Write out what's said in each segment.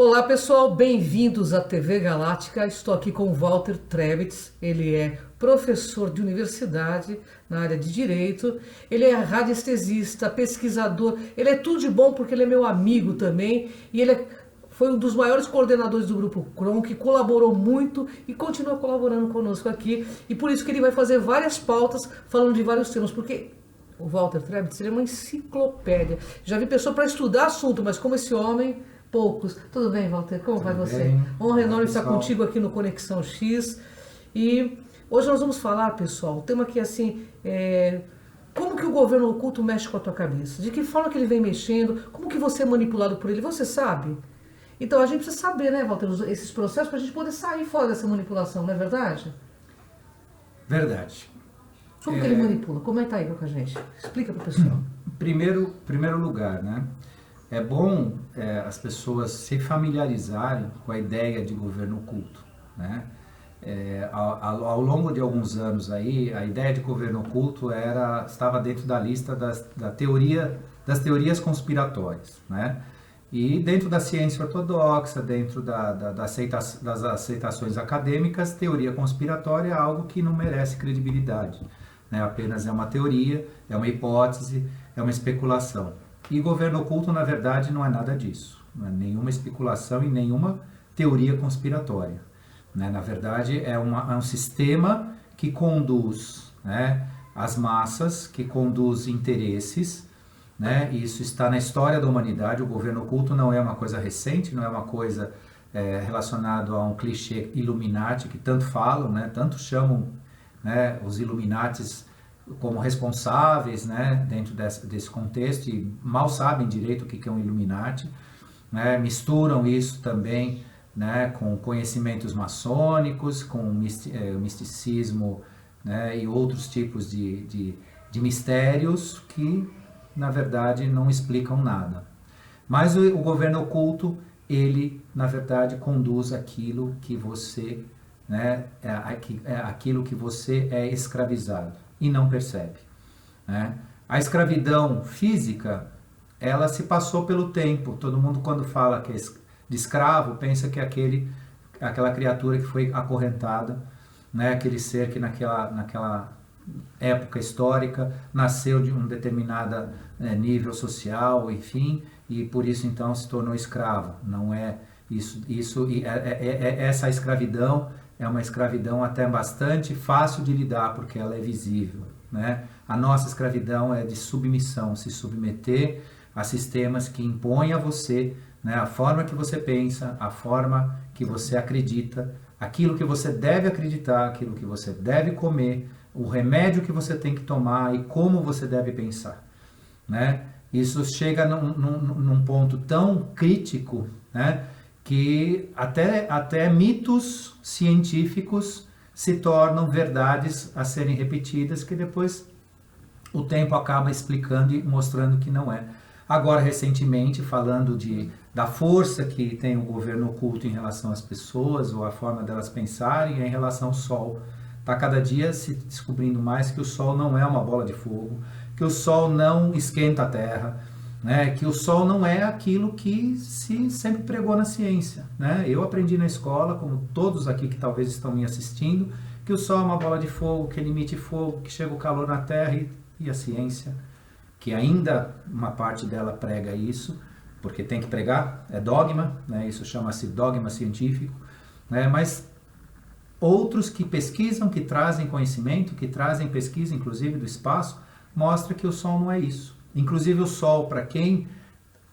Olá pessoal, bem-vindos à TV Galáctica. Estou aqui com o Walter Trebitz. Ele é professor de universidade na área de Direito. Ele é radiestesista, pesquisador. Ele é tudo de bom porque ele é meu amigo também. E foi um dos maiores coordenadores do Grupo Cron, que colaborou muito e continua colaborando conosco aqui. E por isso que ele vai fazer várias pautas falando de vários temas, porque o Walter Trebitz é uma enciclopédia. Já vi pessoa para estudar assunto, mas como esse homem... poucos. Tudo bem, Walter? Como vai você? Bem. Honra enorme estar contigo aqui no Conexão X. E hoje nós vamos falar, pessoal, o tema aqui é assim, como que o governo oculto mexe com a tua cabeça? De que forma que ele vem mexendo? Como que você é manipulado por ele? Você sabe? Então a gente precisa saber, né, Walter, esses processos para a gente poder sair fora dessa manipulação, não é verdade? Verdade. Como que ele manipula? Comenta aí com a gente. Explica para o pessoal. Primeiro lugar, né? É bom as pessoas se familiarizarem com a ideia de governo oculto, né? Ao longo de alguns anos aí, a ideia de governo oculto estava dentro da lista das teorias conspiratórias, né? E dentro da ciência ortodoxa, dentro das aceitações acadêmicas, teoria conspiratória é algo que não merece credibilidade, né? Apenas é uma teoria, é uma hipótese, é uma especulação. E governo oculto, na verdade, não é nada disso. Não é nenhuma especulação e nenhuma teoria conspiratória, né? Na verdade, é um sistema que conduz, né, as massas, que conduz interesses, né? Isso está na história da humanidade. O governo oculto não é uma coisa recente, não é uma coisa relacionada a um clichê Illuminati, que tanto falam, né? Tanto chamam, né, os Illuminatis como responsáveis, né, dentro desse contexto, e mal sabem direito o que é um Illuminati, né? Misturam isso também, né, com conhecimentos maçônicos, com misticismo, né, e outros tipos de mistérios que, na verdade, não explicam nada. Mas o governo oculto, ele, na verdade, conduz aquilo que você, né, aquilo que você é escravizado e não percebe, né? A escravidão física, ela se passou pelo tempo. Todo mundo, quando fala que é de escravo, pensa que é aquela criatura que foi acorrentada, né? Aquele ser que naquela época histórica nasceu de um determinado nível social, enfim, e por isso então se tornou escravo. Não é isso. Essa escravidão é uma escravidão até bastante fácil de lidar, porque ela é visível, né? A nossa escravidão é de submissão, se submeter a sistemas que impõem a você, né, a forma que você pensa, a forma que você acredita, aquilo que você deve acreditar, aquilo que você deve comer, o remédio que você tem que tomar e como você deve pensar, né? Isso chega num ponto tão crítico, né, que até mitos científicos se tornam verdades a serem repetidas, que depois o tempo acaba explicando e mostrando que não é. Agora, recentemente, falando da força que tem o governo oculto em relação às pessoas, ou a forma delas pensarem, é em relação ao Sol. Está cada dia se descobrindo mais que o Sol não é uma bola de fogo, que o Sol não esquenta a Terra, né? Que o Sol não é aquilo que se sempre pregou na ciência, né? Eu aprendi na escola, como todos aqui que talvez estão me assistindo, que o Sol é uma bola de fogo, que ele emite fogo, que chega o calor na Terra, e a ciência, que ainda uma parte dela prega isso, porque tem que pregar, é dogma, né? Isso chama-se dogma científico, né? Mas outros que pesquisam, que trazem conhecimento, que trazem pesquisa, inclusive do espaço, mostra que o Sol não é isso. Inclusive o Sol, para quem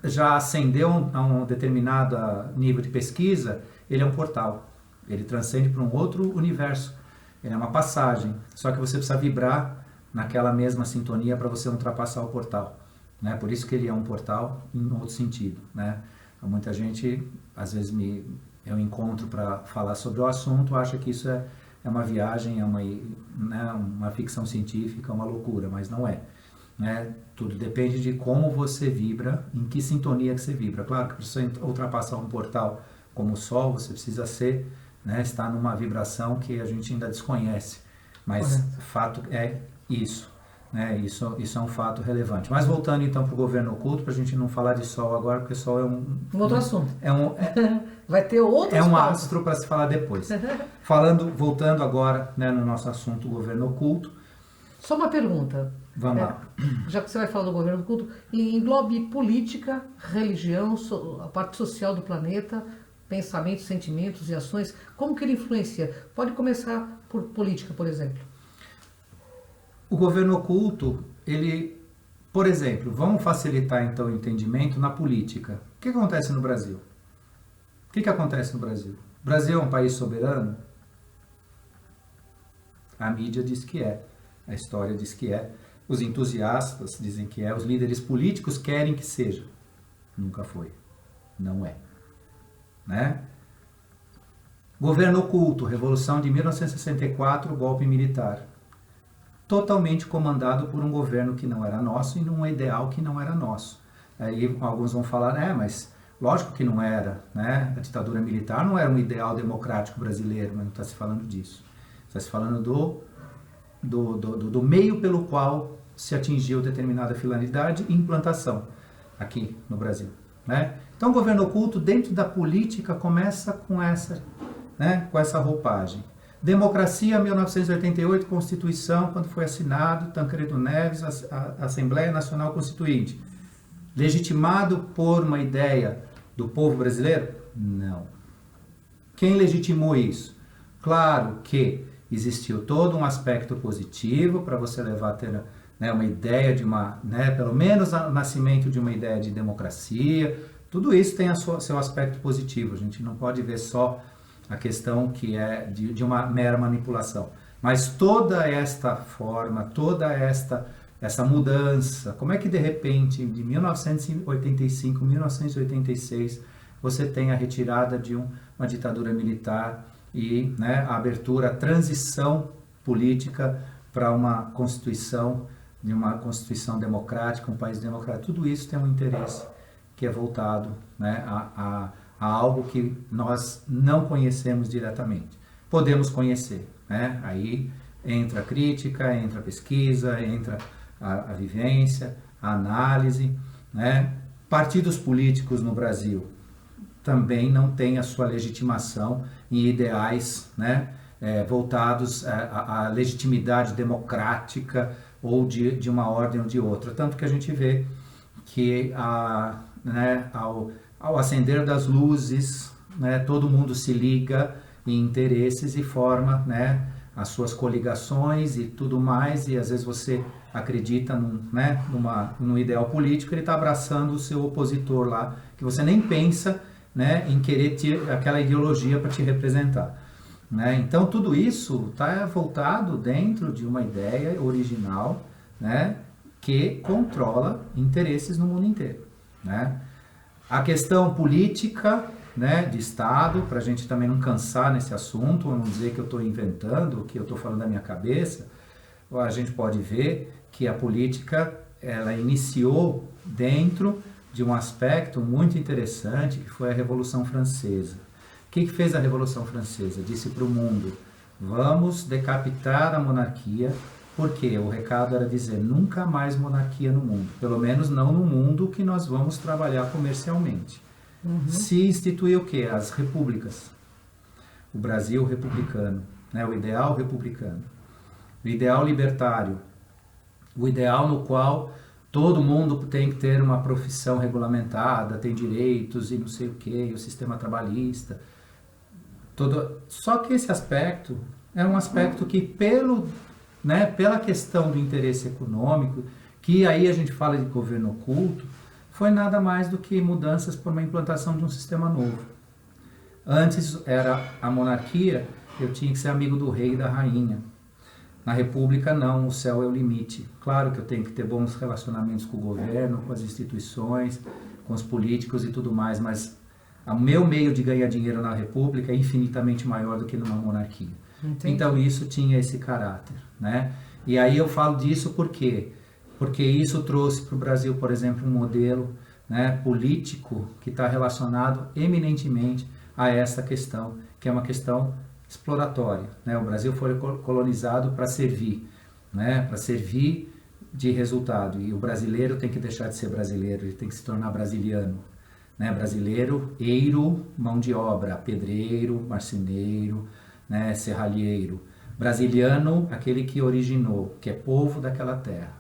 já ascendeu a um determinado nível de pesquisa, ele é um portal. Ele transcende para um outro universo. Ele é uma passagem. Só que você precisa vibrar naquela mesma sintonia para você ultrapassar o portal, né? Por isso que ele é um portal em outro sentido, né? Então, muita gente, às vezes, eu encontro para falar sobre o assunto, acha que isso é uma viagem, né, uma ficção científica, uma loucura, mas não é. Né? Tudo depende de como você vibra, em que sintonia que você vibra. Claro que para você ultrapassar um portal como o Sol, você precisa né, estar numa vibração que a gente ainda desconhece, mas o fato é isso. né? Isso é um fato relevante. Mas voltando então para o governo oculto, para a gente não falar de Sol agora, porque Sol é um outro assunto. Vai ter outro É um astro para se falar depois. Voltando agora, né, no nosso assunto governo oculto. Só uma pergunta. Vamos lá. Já que você vai falar do governo oculto, englobe política, religião, a parte social do planeta, pensamentos, sentimentos e ações. Como que ele influencia? Pode começar por política, por exemplo. O governo oculto, ele, por exemplo, vamos facilitar então o entendimento na política. O que acontece no Brasil? O que acontece no Brasil? O Brasil é um país soberano? A mídia diz que é, a história diz que é, os entusiastas dizem que é, os líderes políticos querem que seja. Nunca foi, não é. Né? Governo oculto, Revolução de 1964, golpe militar. Totalmente comandado por um governo que não era nosso e num ideal que não era nosso. Aí alguns vão falar, mas lógico que não era, né? A ditadura militar não era um ideal democrático brasileiro, mas não está se falando disso. Está se falando do meio pelo qual se atingiu determinada finalidade e implantação aqui no Brasil. Né? Então o governo oculto dentro da política começa com essa roupagem. Democracia, 1988, Constituição, quando foi assinado, Tancredo Neves, a Assembleia Nacional Constituinte. Legitimado por uma ideia do povo brasileiro? Não. Quem legitimou isso? Claro que existiu todo um aspecto positivo para você levar a ter, né, uma ideia de pelo menos o nascimento de uma ideia de democracia. Tudo isso tem seu aspecto positivo. A gente não pode ver só a questão que é de uma mera manipulação. Mas toda esta forma, toda essa mudança, como é que de repente, de 1985, 1986, você tem a retirada de uma ditadura militar e, né, a abertura, a transição política para uma constituição democrática, um país democrático. Tudo isso tem um interesse que é voltado, né, a algo que nós não conhecemos diretamente. Podemos conhecer, né? Aí entra a crítica, entra a pesquisa, entra a vivência, a análise, né? Partidos políticos no Brasil também não têm a sua legitimação em ideais, né, voltados à legitimidade democrática ou de uma ordem ou de outra. Tanto que a gente vê que ao acender das luzes, né, todo mundo se liga em interesses e forma, né, as suas coligações e tudo mais, e às vezes você acredita num ideal político, ele está abraçando o seu opositor lá, que você nem pensa, né, em querer ter aquela ideologia para te representar. Né? Então tudo isso está voltado dentro de uma ideia original, né, que controla interesses no mundo inteiro. Né? A questão política, né, de Estado, para a gente também não cansar nesse assunto, não dizer que eu estou inventando, que eu estou falando da minha cabeça, a gente pode ver que a política ela iniciou dentro de um aspecto muito interessante, que foi a Revolução Francesa. O que fez a Revolução Francesa? Disse para o mundo, vamos decapitar a monarquia, porque o recado era dizer, nunca mais monarquia no mundo, pelo menos não no mundo que nós vamos trabalhar comercialmente. Uhum. Se instituiu o quê? As repúblicas. O Brasil republicano, né? O ideal republicano, o ideal libertário, o ideal no qual todo mundo tem que ter uma profissão regulamentada, tem direitos e não sei o quê, o sistema trabalhista. Só que esse aspecto é um aspecto que pela questão do interesse econômico, que aí a gente fala de governo oculto, foi nada mais do que mudanças por uma implantação de um sistema novo. Antes era a monarquia, eu tinha que ser amigo do rei e da rainha. Na república não, o céu é o limite. Claro que eu tenho que ter bons relacionamentos com o governo, com as instituições, com os políticos e tudo mais, mas o meu meio de ganhar dinheiro na república é infinitamente maior do que numa monarquia. Entendi. Então isso tinha esse caráter, né? E aí eu falo disso por quê? Porque isso trouxe para o Brasil, por exemplo, um modelo, né, político que está relacionado eminentemente a essa questão, que é uma questão exploratória. Né? O Brasil foi colonizado para servir, né? Para servir de resultado. E o brasileiro tem que deixar de ser brasileiro, ele tem que se tornar brasiliano. Né? Brasileiro, eiro, mão de obra, pedreiro, marceneiro, né? Serralheiro. Brasiliano, aquele que originou, que é povo daquela terra.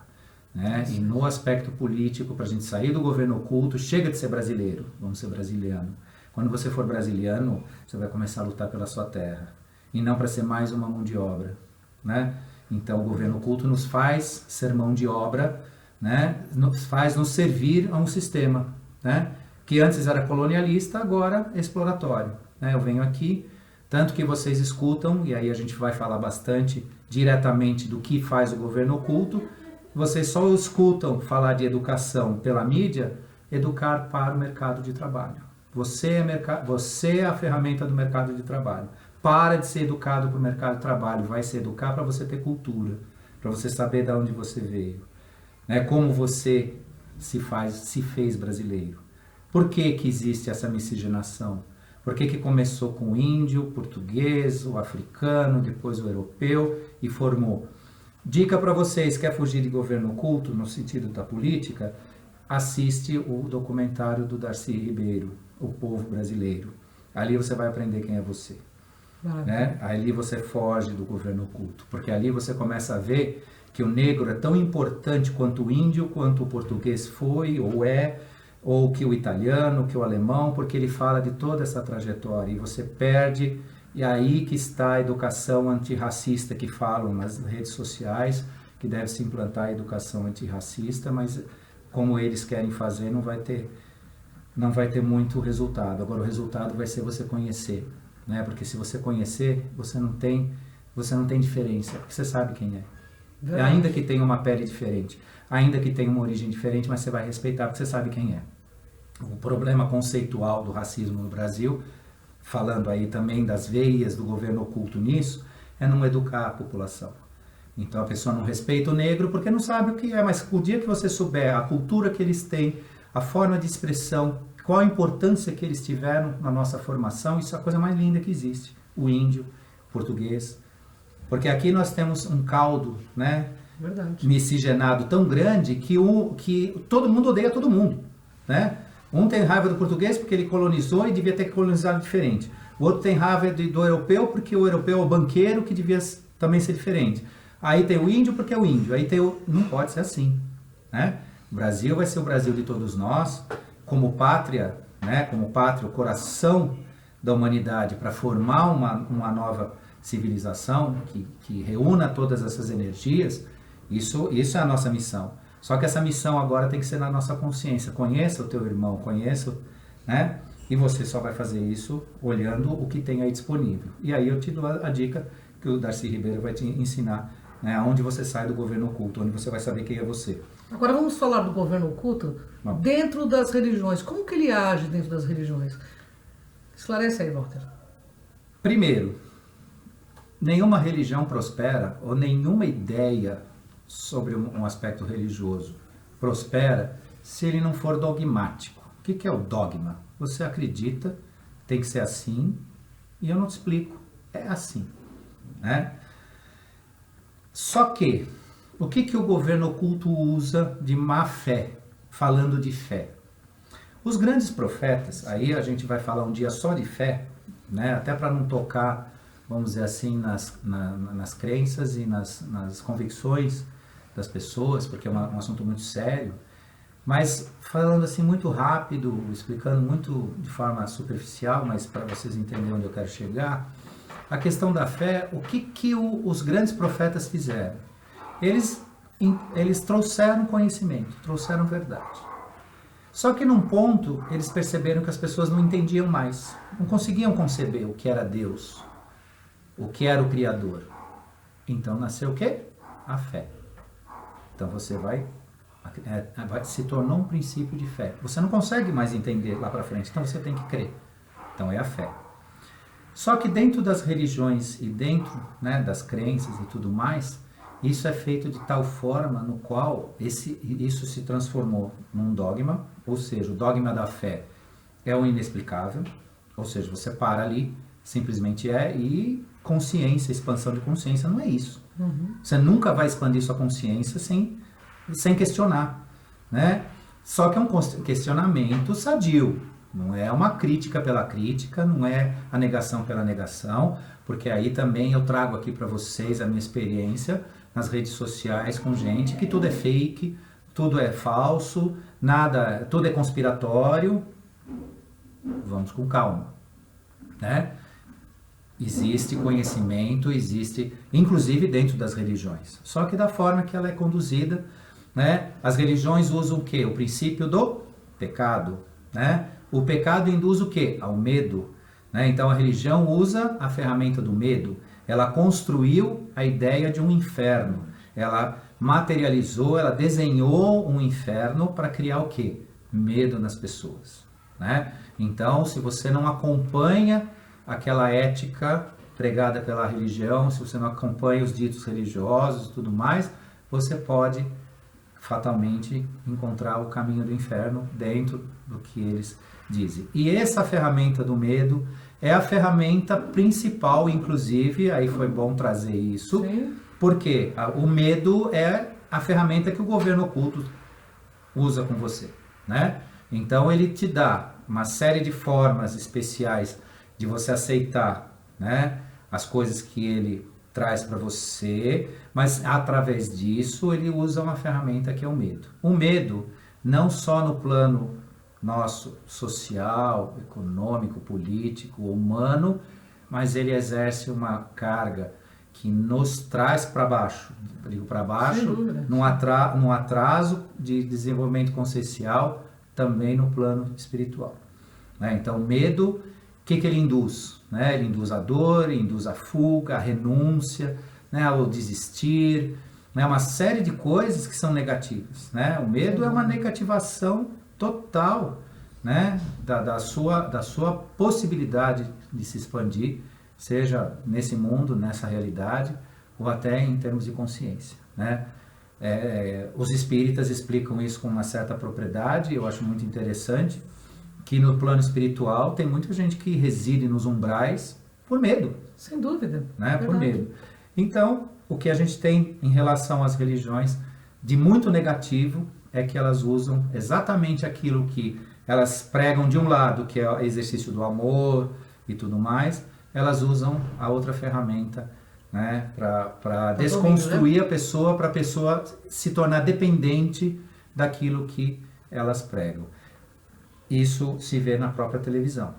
Né? E no aspecto político, para a gente sair do governo oculto, chega de ser brasileiro, vamos ser brasiliano. Quando você for brasiliano, você vai começar a lutar pela sua terra. E não para ser mais uma mão de obra. Né? Então o governo oculto nos faz ser mão de obra, né? Faz nos servir a um sistema, né? Que antes era colonialista, agora é exploratório. Né? Eu venho aqui, tanto que vocês escutam, e aí a gente vai falar bastante diretamente do que faz o governo oculto, vocês só escutam falar de educação pela mídia, educar para o mercado de trabalho. Você é a ferramenta do mercado de trabalho. Para de ser educado para o mercado de trabalho, vai se educar para você ter cultura, para você saber de onde você veio, né? Como você se fez brasileiro. Por que que existe essa miscigenação? Por que que começou com o índio, o português, o africano, depois o europeu e formou? Dica para vocês, quer fugir de governo oculto no sentido da política? Assiste o documentário do Darcy Ribeiro, O Povo Brasileiro. Ali você vai aprender quem é você. Né? Ali você foge do governo oculto, porque ali você começa a ver que o negro é tão importante quanto o índio, quanto o português foi ou é, ou que o italiano, que o alemão, porque ele fala de toda essa trajetória e você perde. E aí que está a educação antirracista que falam nas redes sociais, que deve se implantar a educação antirracista, mas como eles querem fazer, não vai ter muito resultado. Agora o resultado vai ser você conhecer. Né? Porque se você conhecer, você não tem diferença, porque você sabe quem é. Verdade. Ainda que tenha uma pele diferente, ainda que tenha uma origem diferente, mas você vai respeitar porque você sabe quem é. O problema conceitual do racismo no Brasil, falando aí também das veias do governo oculto nisso, é não educar a população. Então a pessoa não respeita o negro porque não sabe o que é, mas o dia que você souber a cultura que eles têm, a forma de expressão, qual a importância que eles tiveram na nossa formação, isso é a coisa mais linda que existe. O índio, o português. Porque aqui nós temos um caldo, né? Verdade. Miscigenado tão grande que todo mundo odeia todo mundo. Né? Um tem raiva do português porque ele colonizou e devia ter colonizado diferente. O outro tem raiva do europeu porque o europeu é o banqueiro que devia também ser diferente. Aí tem o índio porque é o índio. Aí tem não pode ser assim. Né? O Brasil vai ser o Brasil de todos nós. Como pátria, né, como pátria, o coração da humanidade para formar uma nova civilização que reúna todas essas energias, isso é a nossa missão. Só que essa missão agora tem que ser na nossa consciência. Conheça o teu irmão, conheça, né? E você só vai fazer isso olhando o que tem aí disponível. E aí eu te dou a dica que o Darcy Ribeiro vai te ensinar, né, aonde você sai do governo oculto, onde você vai saber quem é você. Agora vamos falar do governo oculto dentro das religiões. Como que ele age dentro das religiões? Esclarece aí, Walter. Primeiro, nenhuma religião prospera, ou nenhuma ideia sobre um aspecto religioso prospera se ele não for dogmático. O que é o dogma? Você acredita, tem que ser assim, e eu não te explico. É assim. Né? Só que o que o governo oculto usa de má fé, falando de fé? Os grandes profetas, aí a gente vai falar um dia só de fé, né? Até para não tocar, vamos dizer assim, nas crenças e nas convicções das pessoas, porque é um assunto muito sério, mas falando assim muito rápido, explicando muito de forma superficial, mas para vocês entenderem onde eu quero chegar, a questão da fé, o que os grandes profetas fizeram? Eles trouxeram conhecimento, trouxeram verdade. Só que num ponto, eles perceberam que as pessoas não entendiam mais, não conseguiam conceber o que era Deus, o que era o Criador. Então nasceu o quê? A fé. Então você se tornou um princípio de fé. Você não consegue mais entender lá para frente, então você tem que crer. Então é a fé. Só que dentro das religiões e dentro, né, das crenças e tudo mais, isso é feito de tal forma no qual isso se transformou num dogma, ou seja, o dogma da fé é o inexplicável, ou seja, você para ali, simplesmente e consciência, expansão de consciência não é isso. Uhum. Você nunca vai expandir sua consciência sem sem questionar, né? Só que é um questionamento sadio, não é uma crítica pela crítica, não é a negação pela negação, porque aí também eu trago aqui para vocês a minha experiência nas redes sociais com gente que tudo é fake, tudo é falso, nada, tudo é conspiratório. Vamos com calma, né? Existe conhecimento, existe, inclusive dentro das religiões, só que da forma que ela é conduzida, né? As religiões usam o quê? O princípio do pecado, né? O pecado induz o quê? Ao medo, né? Então a religião usa a ferramenta do medo, ela construiu a ideia de um inferno, ela materializou, ela desenhou um inferno para criar o quê? Medo nas pessoas, né? Então, se você não acompanha aquela ética pregada pela religião, se você não acompanha os ditos religiosos e tudo mais, você pode fatalmente encontrar o caminho do inferno dentro do que eles dizem. E essa ferramenta do medo é a ferramenta principal, inclusive, aí foi bom trazer isso, sim, porque o medo é a ferramenta que o governo oculto usa com você, né? Então ele te dá uma série de formas especiais de você aceitar, né, as coisas que ele traz para você, mas através disso ele usa uma ferramenta que é o medo. O medo, não só no plano nosso social, econômico, político, humano, mas ele exerce uma carga que nos traz para baixo, digo para baixo, num atraso de desenvolvimento consciencial, também no plano espiritual, né? Então, medo, o que ele induz? Né? Ele induz a dor, induz a fuga, a renúncia, né? O desistir, né? Uma série de coisas que são negativas, né? O medo é uma negativação total, né? da sua possibilidade de se expandir, seja nesse mundo, nessa realidade, ou até em termos de consciência, né? Os espíritas explicam isso com uma certa propriedade, eu acho muito interessante, que no plano espiritual tem muita gente que reside nos umbrais por medo. Sem dúvida. Né? Por medo. Então, o que a gente tem em relação às religiões de muito negativo é que elas usam exatamente aquilo que elas pregam de um lado, que é o exercício do amor e tudo mais, elas usam a outra ferramenta, né, para desconstruir a pessoa, para a pessoa se tornar dependente daquilo que elas pregam. Isso se vê na própria televisão.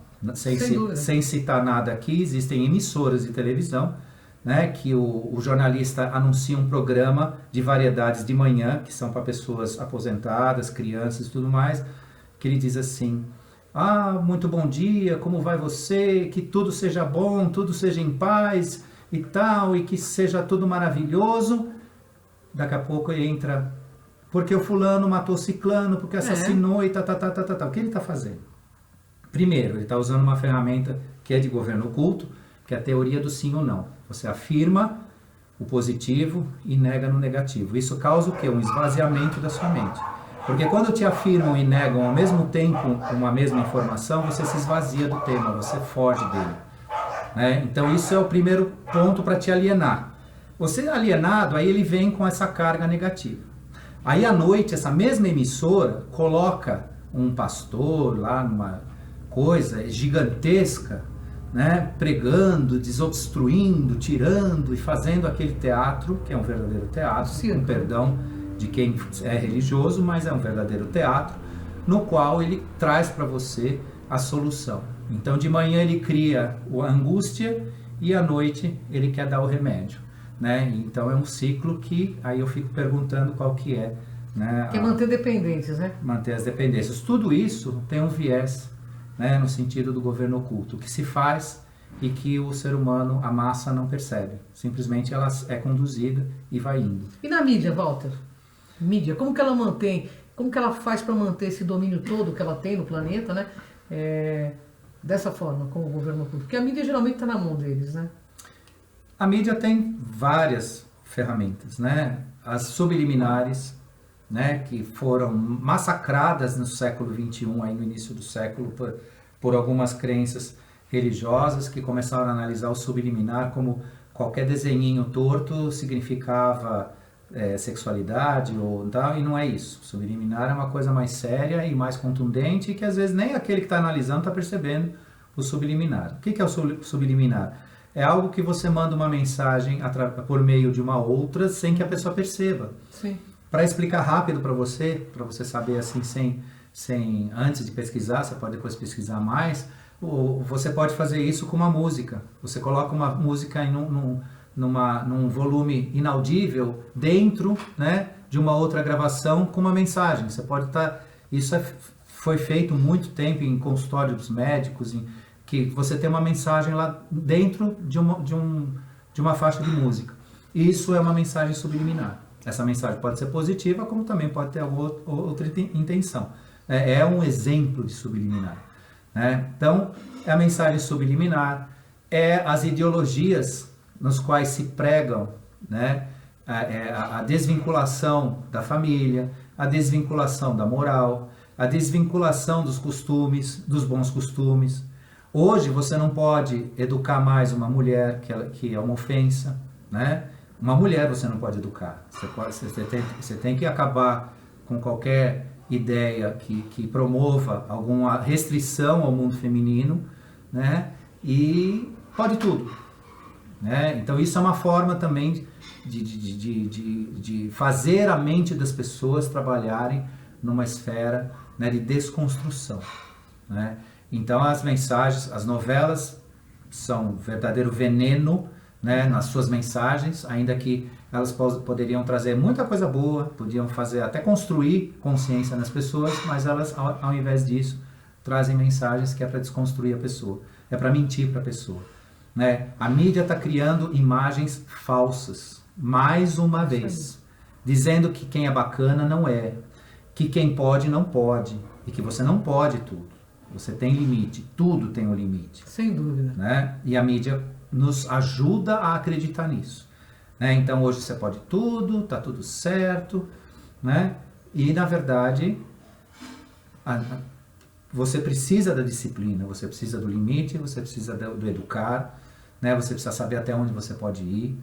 Sem citar nada aqui, existem emissoras de televisão, né, que o jornalista anuncia um programa de variedades de manhã, que são para pessoas aposentadas, crianças e tudo mais, que ele diz assim: muito bom dia, como vai você? Que tudo seja bom, tudo seja em paz e tal, e que seja tudo maravilhoso. Daqui a pouco ele entra, porque o fulano matou ciclano, porque assassinou e tal. O que ele está fazendo? Primeiro, ele está usando uma ferramenta que é de governo oculto, que é a teoria do sim ou não. Você afirma o positivo e nega no negativo. Isso causa o quê? Um esvaziamento da sua mente. Porque quando te afirmam e negam ao mesmo tempo uma mesma informação, você se esvazia do tema, você foge dele, né? Então isso é o primeiro ponto para te alienar. Você alienado, aí ele vem com essa carga negativa. Aí à noite, essa mesma emissora coloca um pastor lá numa coisa gigantesca, né, pregando, desobstruindo, tirando e fazendo aquele teatro, que é um verdadeiro teatro, com perdão de quem é religioso, mas é um verdadeiro teatro, no qual ele traz para você a solução. Então de manhã ele cria a angústia e à noite ele quer dar o remédio, né? Então é um ciclo que aí eu fico perguntando qual que é, né? Que é manter dependências, né? Manter as dependências. Tudo isso tem um viés, né, no sentido do governo oculto, que se faz e que o ser humano, a massa, não percebe. Simplesmente ela é conduzida e vai indo. E na mídia, Walter? Mídia, como que ela mantém, como que ela faz para manter esse domínio todo que ela tem no planeta, né? Dessa forma, com o governo oculto? Porque a mídia geralmente está na mão deles, né? A mídia tem várias ferramentas, né? As subliminares, né, que foram massacradas no século XXI, aí no início do século, por algumas crenças religiosas que começaram a analisar o subliminar como qualquer desenhinho torto significava sexualidade ou tal, e não é isso. Subliminar é uma coisa mais séria e mais contundente, e que às vezes nem aquele que está analisando está percebendo o subliminar. O que é o subliminar? É algo que você manda uma mensagem por meio de uma outra sem que a pessoa perceba. Sim. Para explicar rápido para você saber assim, antes de pesquisar, você pode depois pesquisar mais, você pode fazer isso com uma música. Você coloca uma música num volume inaudível dentro, né, de uma outra gravação com uma mensagem. Você pode estar... Isso foi feito muito tempo em consultórios médicos, que você tem uma mensagem lá dentro de uma faixa de música. Isso é uma mensagem subliminar. Essa mensagem pode ser positiva, como também pode ter alguma outra intenção. É um exemplo de subliminar, né? Então, é a mensagem subliminar, as ideologias nos quais se pregam, né, a desvinculação da família, a desvinculação da moral, a desvinculação dos costumes, dos bons costumes. Hoje você não pode educar mais uma mulher que é uma ofensa, né? Uma mulher você não pode educar. Você tem que acabar com qualquer ideia que promova alguma restrição ao mundo feminino, né? E pode tudo, né? Então isso é uma forma também de fazer a mente das pessoas trabalharem numa esfera, né, de desconstrução, né? Então as mensagens, as novelas são um verdadeiro veneno, né, nas suas mensagens, ainda que elas poderiam trazer muita coisa boa, podiam fazer até construir consciência nas pessoas, mas elas, ao invés disso, trazem mensagens que é para desconstruir a pessoa, é para mentir para a pessoa, né? A mídia está criando imagens falsas, mais uma vez, dizendo que quem é bacana não é, que quem pode não pode, e que você não pode tudo, você tem limite, tudo tem um limite. Sem dúvida. Né? E a mídia nos ajuda a acreditar nisso, né? Então hoje você pode tudo, tá tudo certo, né? E na verdade você precisa da disciplina, você precisa do limite, você precisa do educar, né? Você precisa saber até onde você pode ir,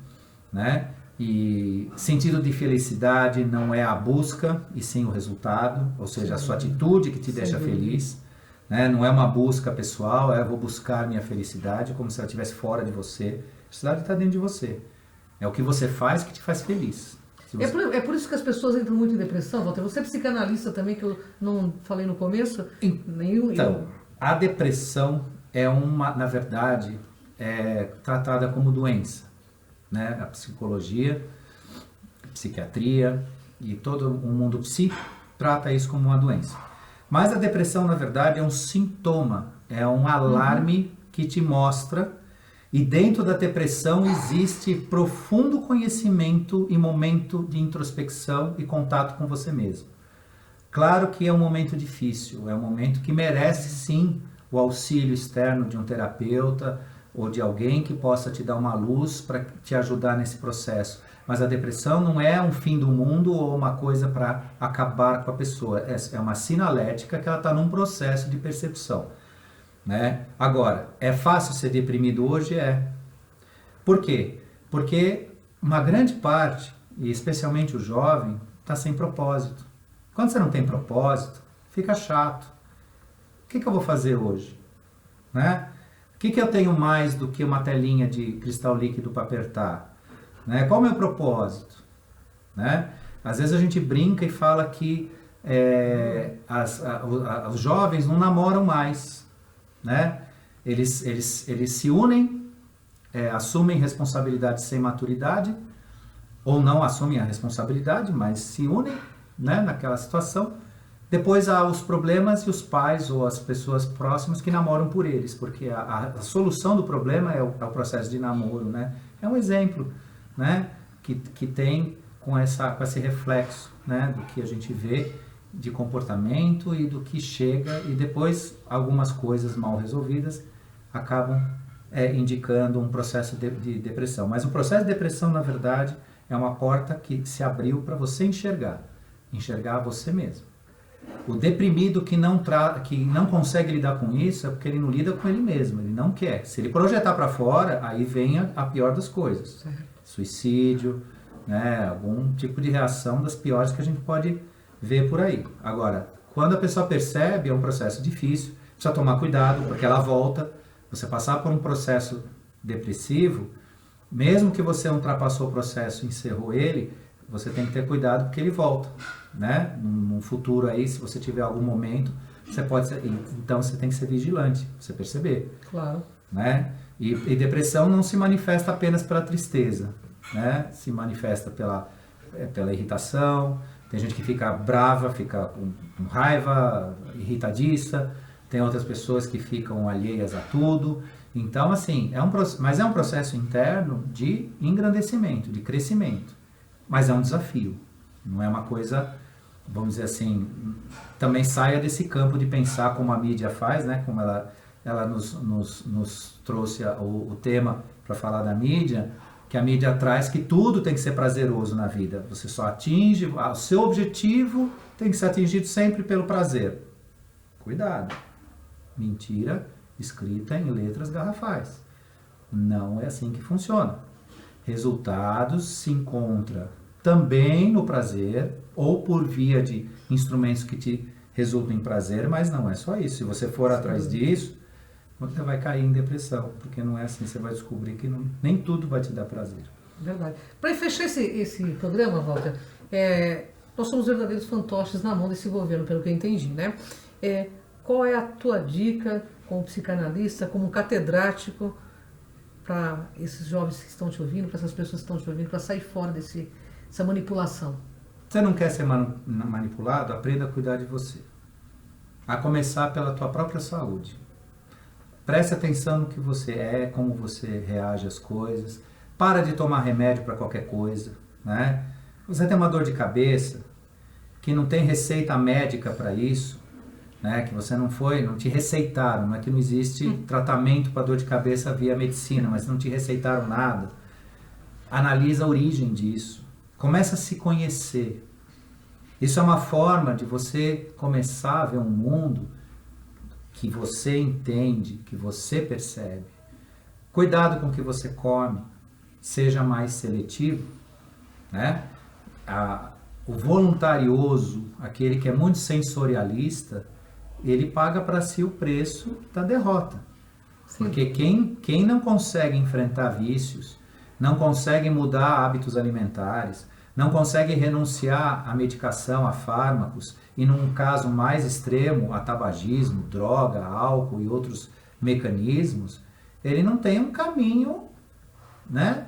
né? E sentido de felicidade não é a busca e sim o resultado, ou seja, a sua atitude que te deixa feliz. Né? Não é uma busca pessoal, vou buscar minha felicidade como se ela estivesse fora de você. A felicidade está dentro de você. É o que você faz que te faz feliz. Você... É por isso que as pessoas entram muito em depressão, Walter. Você é psicanalista também, que eu não falei no começo. Então, a depressão é na verdade, tratada como doença. Né? A psicologia, a psiquiatria e todo o mundo trata isso como uma doença. Mas a depressão, na verdade, é um sintoma, é um alarme que te mostra, e dentro da depressão existe profundo conhecimento e momento de introspecção e contato com você mesmo. Claro que é um momento difícil, é um momento que merece sim o auxílio externo de um terapeuta ou de alguém que possa te dar uma luz para te ajudar nesse processo. Mas a depressão não é um fim do mundo ou uma coisa para acabar com a pessoa. É uma sinalética que ela está num processo de percepção, né? Agora, é fácil ser deprimido hoje? É. Por quê? Porque uma grande parte, e especialmente o jovem, está sem propósito. Quando você não tem propósito, fica chato. O que eu vou fazer hoje? Né? O que eu tenho mais do que uma telinha de cristal líquido para apertar? Né? Qual é o meu propósito? Né? Às vezes a gente brinca e fala que os jovens não namoram mais. Né? Eles se unem, assumem responsabilidade sem maturidade, ou não assumem a responsabilidade, mas se unem, né, naquela situação. Depois há os problemas e os pais ou as pessoas próximas que namoram por eles, porque a solução do problema é o processo de namoro, né? É um exemplo, né, que tem com esse reflexo, né, do que a gente vê de comportamento e do que chega, e depois algumas coisas mal resolvidas acabam indicando um processo de depressão. Mas o processo de depressão, na verdade, é uma porta que se abriu para você enxergar você mesmo. O deprimido que não consegue lidar com isso é porque ele não lida com ele mesmo, ele não quer. Se ele projetar para fora, aí vem a pior das coisas. Suicídio, né? Algum tipo de reação das piores que a gente pode ver por aí. Agora, quando a pessoa percebe, é um processo difícil, precisa tomar cuidado, porque ela volta. Você passar por um processo depressivo, mesmo que você ultrapassou o processo e encerrou ele, você tem que ter cuidado porque ele volta, né? No futuro aí, se você tiver algum momento, você pode ser, então você tem que ser vigilante, você perceber. Claro. Né? E depressão não se manifesta apenas pela tristeza, né? Se manifesta pela irritação. Tem gente que fica brava, fica com raiva, irritadiça. Tem outras pessoas que ficam alheias a tudo. Então, assim, mas é um processo interno de engrandecimento, de crescimento. Mas é um desafio. Não é uma coisa, vamos dizer assim, também saia desse campo de pensar como a mídia faz, né? Como ela nos trouxe o tema para falar da mídia, que a mídia traz que tudo tem que ser prazeroso na vida. Você só atinge, o seu objetivo tem que ser atingido sempre pelo prazer. Cuidado. Mentira escrita em letras garrafais. Não é assim que funciona. Resultados se encontra também no prazer ou por via de instrumentos que te resultam em prazer, mas não é só isso. Se você for atrás disso, você vai cair em depressão, porque não é assim. Você vai descobrir que nem tudo vai te dar prazer. Verdade. Para fechar esse programa, Walter, nós somos verdadeiros fantoches na mão desse governo, pelo que eu entendi, né? Qual é a tua dica como psicanalista, como catedrático, para esses jovens que estão te ouvindo, para essas pessoas que estão te ouvindo, para sair fora dessa manipulação? Você não quer ser manipulado? Aprenda a cuidar de você. A começar pela tua própria saúde. Preste atenção no que você é, como você reage às coisas. Para de tomar remédio para qualquer coisa, né? Você tem uma dor de cabeça, que não tem receita médica para isso, né? Que você não te receitaram, não é que não existe tratamento para dor de cabeça via medicina, mas não te receitaram nada. Analisa a origem disso. Começa a se conhecer. Isso é uma forma de você começar a ver um mundo que você entende, que você percebe. Cuidado com o que você come, seja mais seletivo, né? O voluntarioso, aquele que é muito sensorialista, ele paga para si o preço da derrota. Sim. Porque quem não consegue enfrentar vícios, não consegue mudar hábitos alimentares, não consegue renunciar à medicação, a fármacos, e num caso mais extremo, a tabagismo, droga, álcool e outros mecanismos, ele não tem um caminho, né,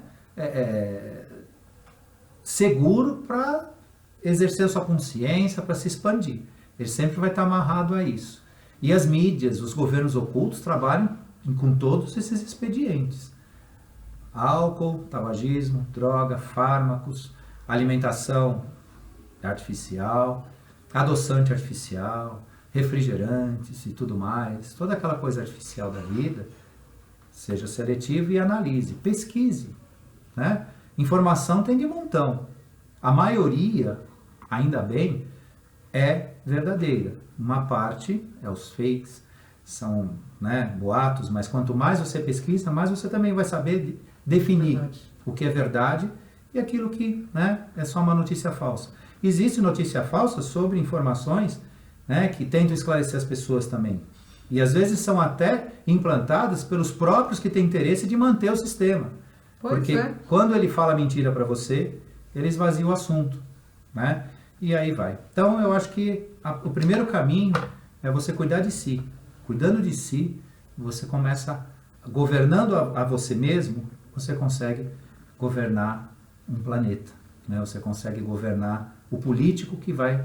seguro para exercer a sua consciência, para se expandir. Ele sempre vai estar amarrado a isso. E as mídias, os governos ocultos trabalham com todos esses expedientes. Álcool, tabagismo, droga, fármacos, alimentação artificial, adoçante artificial, refrigerantes e tudo mais, toda aquela coisa artificial da vida. Seja seletivo e analise, pesquise, né? Informação tem de montão. A maioria, ainda bem, é verdadeira. Uma parte é os fakes, são, né, boatos, mas quanto mais você pesquisa, mais você também vai saber definir o que é verdade e aquilo que, né, é só uma notícia falsa. Existe notícia falsa sobre informações, né, que tentam esclarecer as pessoas também. E às vezes são até implantadas pelos próprios que têm interesse de manter o sistema. Porque quando ele fala mentira para você, ele esvazia o assunto, né? E aí vai. Então eu acho que o primeiro caminho é você cuidar de si. Cuidando de si, você começa, governando a você mesmo, você consegue governar um planeta, né? Você consegue governar o político que vai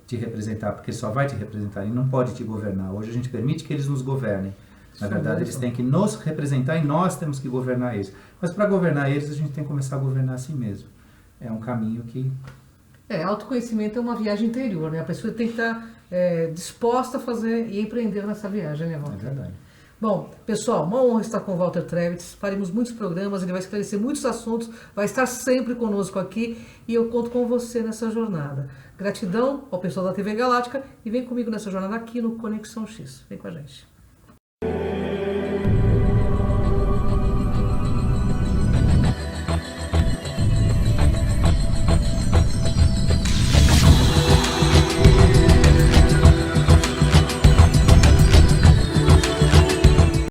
te representar, porque só vai te representar e não pode te governar. Hoje a gente permite que eles nos governem. Na verdade, eles têm que nos representar e nós temos que governar eles. Mas para governar eles, a gente tem que começar a governar a si mesmo. É um caminho que... autoconhecimento é uma viagem interior, né? A pessoa tem que estar disposta a fazer e empreender nessa viagem, né, Walter? É verdade. Bom, pessoal, uma honra estar com o Walter Trebitz. Faremos muitos programas, ele vai esclarecer muitos assuntos, vai estar sempre conosco aqui e eu conto com você nessa jornada. Gratidão ao pessoal da TV Galáctica e vem comigo nessa jornada aqui no Conexão X. Vem com a gente.